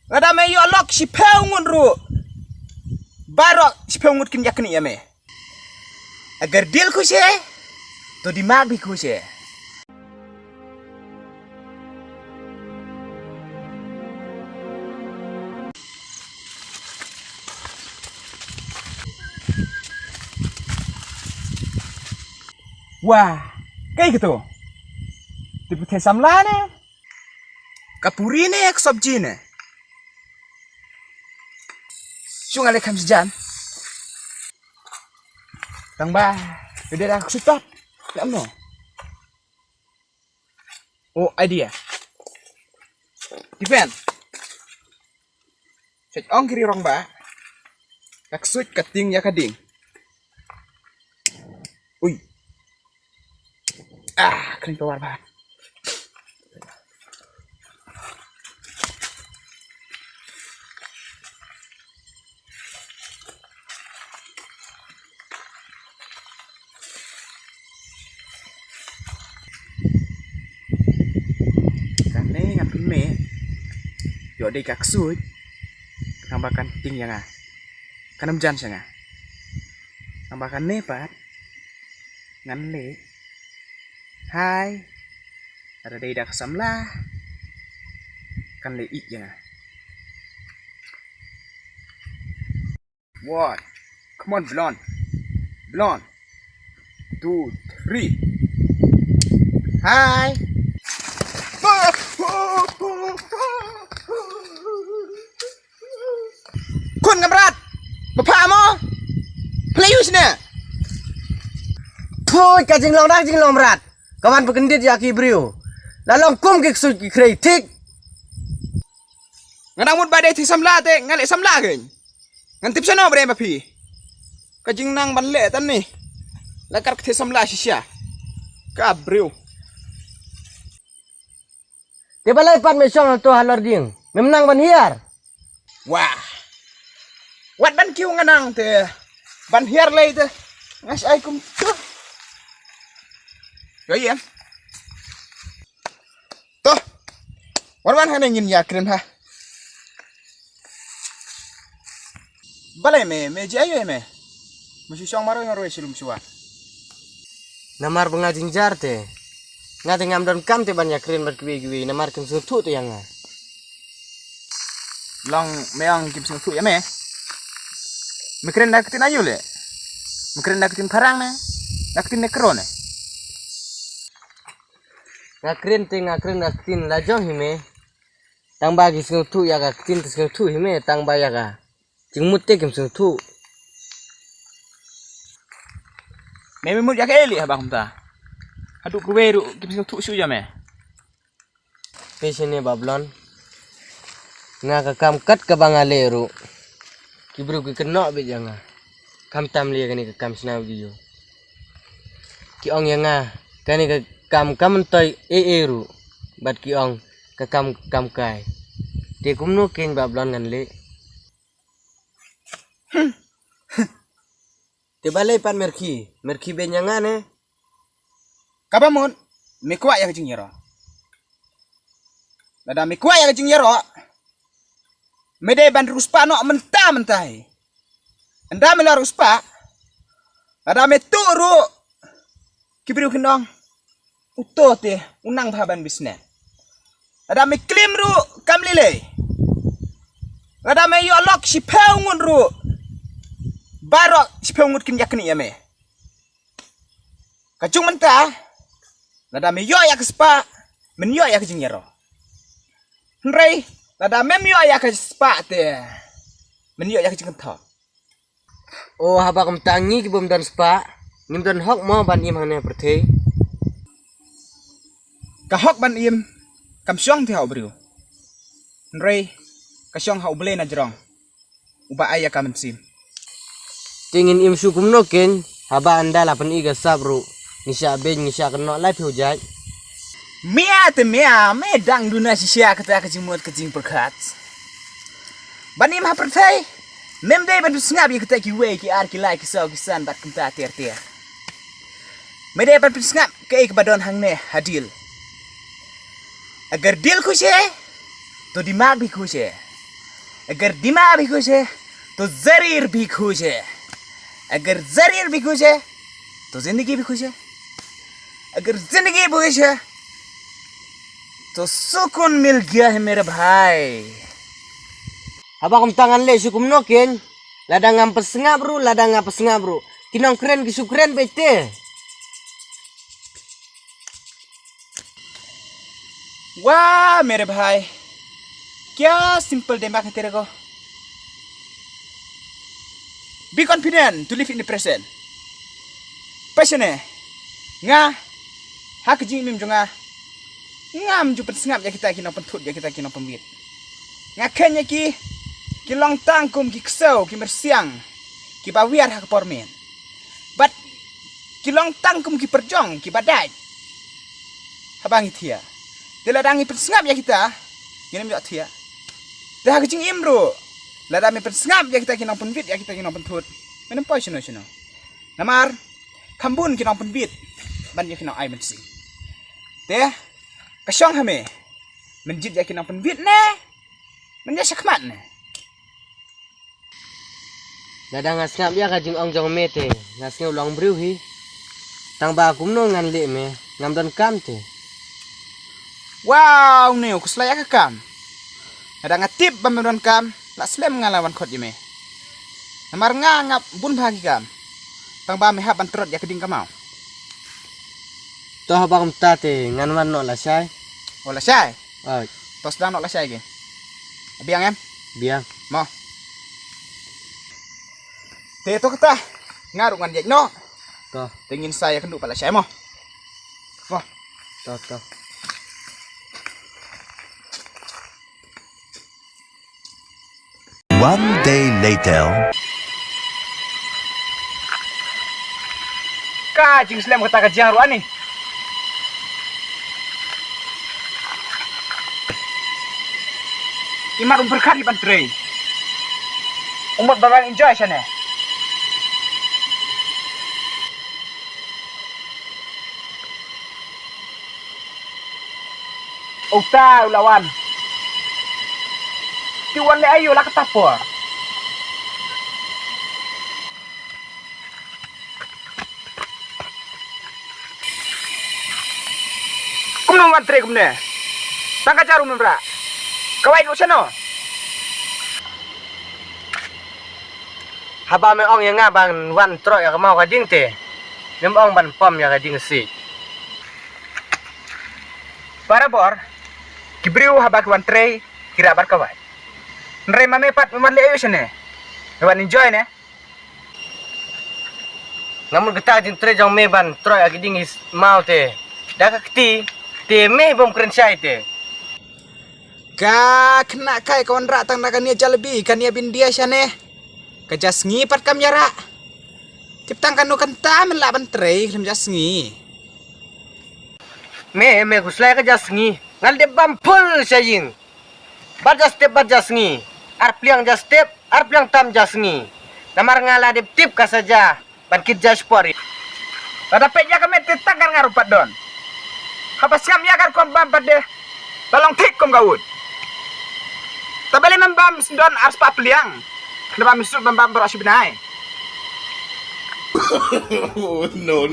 Ngada me yo lok si peungun ru. Barok si peungut kin yakni ya me. Agar deal ku se to dimag bi ku se. Wah, kayak gitu. Tipe teh samla ne. Kapuri ne ek sabji ne. Sungai lekam sejan. Tang ba, udah aku stop. Lam no. Oh, idea. Depend. Set ong kiri rong ba. Kaksut kating ya kading. Uy. Kering keluar ba. Kane ngapin me. Yo de kaksut. Tambahkan ting yang kanam jan sanga. Tambahkan nepat. Ngan le. Hai. Ada day dak samlah. Kan le ik yang What? Come on, blonde. Blonde. 2, 3. Hai. Kun ngamrat. Bapak mo. Playus ne. Thôi cả chính lòng đang chính lòng rạt. Các bạn phải đi ra kỳ brio. Là lòng cung kịch sụt kỳ khởi thích. Ngadang mut badai thi samla te ngale samla ke. Ngan tip sana bre mapi. Ka jingnang ban le tan ni. La kar thi samla shisha. Ka brio. Dia balai pat mesong tu halor ding. Memang ban hiar. Wah. Wat ban kiu nganang te. Ban hiar le te. Ngas ai kum tu. Yo yen. Toh. Warwan hane ngin ya kren ha. Balai me jayo me. Mesti song maro ngaro silum suwa. Namar pengajing jarte. Ngate ngam dan kam te banyak keren berkiwi-kiwi. Namar kem sutu tu yang Long meang kim sing tu ya me. Mekren dak tin ayu le. Mekren dak tin parang na. Dak tin nekro ne. ngakren te ngakren ngaktin lajong hime. Tang bagi sutu ya ka tin sutu hime tang baya ka. Jing mutte kem sutu. Me mut ya ke eli abang ta. Adu kuweru kim sing tu su ya me. Pesene bablon. Nga ka kam kat ka bangaleru. Kibru ki keno be janga. Kam tam liya kani ka kam snaw jiyo. Ki ong yang kani ka kam toy eru. Bat ki ong ka kam kai. Te kumno ken bablon ngan le. Te balai pan merki be nyanga ne. Kabamun me kwa ya jing yero. Nada me kwa ya jing yero. Mede ban ruspa no mentah. Anda mela ruspa. Ada me turu. Kibiru kendong. Uto te unang baban bisnes. Ada me klim ru kamlile. Ada me yo lok si peungun ru. Barok si peungut kin yakni ya me. Kacung mentah. Ada me yo ya kespa. Men yo ya jing yero. Henry. Lada mem yo ya ke spa te. Men yo ya ke jengkau. Oh haba kam tangi ki bom dan spa. Nim dan hok mo ban im hane perthe. Ka hok ban im kam syong te hau brio. Nrei ka syong hau bele na jerong. Uba aya ka mensim. Tingin im sukum no ken haba anda lapan iga sabru. Nisha ben nisha keno lai hujai. Mia te mia me dang duna si sia kata ka jingmut ka jing perkat. Ban im ha perthe. Mem dei ban snap ye kata ki we ki ar ki lai ki sau ki san bat kenta ter. Mede ban snap ke ik badon hang ne hadil. Agar deal ku se to dimag bi ku se. अगर दिमाग भी खुश है तो जरीर भी खुश है, अगर जरीर भी खुश है तो जिंदगी भी खुश है, अगर जिंदगी खुश है तो सुकून मिल गया है मेरे भाई. Habang tangan le sukum noken. Ladang ngam pesengap bro, ladang ngam pesengap bro. Kinong keren kisukren bete. वाह मेरे भाई, क्या सिंपल दिमाग है तेरे को. Be confident to live in the present. Passionate. Nga, hak jing mim jonga. Ngam ju pesengap ya kita kinong pentut ya kita kinong pembit. Nga kenya ki long tangkum ki ksau ki mersiang ki bawiar hak pormen. But ki long tangkum ki perjong ki badai. Habang itia. Tela dangi persengap ya kita. Kini mjak tia. Teh hak jing imro. Lada mi persengap ya kita kinong penbit ya kita kinong pentut. Menem poi sino. Namar kambun kinong penbit. Ban ya kinong ai mensi. Teh kasyong hame. Menjit ya kinong penbit ne. Menja sakmat ne. Ladang ngasngap ya kajing ong jong mete. Ngasngap ulang briu hi. Tang ba kumno ngan le me. Ngam don kam te. Wow, neo kuslaya ka kam. Ada ngatip bamedon kam. La slem ngalawan khot yeme. Namar ngap bun bagi kam. Tang ba me hab antrot ya keding kamau. Toh habang tate ngan man no la syai. Ola syai. Oi, Tos dan ola syai ge. Biang em. biang. Mo. Te to kata. Ngaru ngan jek no. Toh, Tingin saya kenduk pala syai mo. Mo. toh. One day later. Kajing slem kata kajang ruan ni. Imat berkali bantrei. Umat babang enjoy sana. Ukta ulawan. Tiwan le ayo lah ketapor. Kumno bantrei kumne. Tangka caru membra. Kawai no sana. Haba me ong yang ngabang wan trok ya mau kajing te. Nem ong ban pom ya kajing si. Para bor. Kibriu haba kwan trei kira bar kawai. Nrei mame pat meman le ayo sana. Wan enjoy ne. Namun kita jing tre jong me ban trok ya kajing is mau te. Dah keti te me bom keren syai te. Ka kena kai kawan rak tang nakan nia jalebi kan nia bin dia syane. Kejas ngi pat kam yara. Tiptang kanu kan tam la ban trei kem jas ngi. Me guslai ka jasngi. Ngal de bampul saying. Baja step ngi. Ar pliang jas step, ar pliang tam jasngi. Namar ngala de tip ka saja. Ban kit jas pori. Pada peja kami tetang kan ngarupat don. Habas kam ya kan kom bam pade. Balong tik kom gaud. Tabeli membam don ars pa pliang. Kenapa misuk bam berasy benai. Oh, no.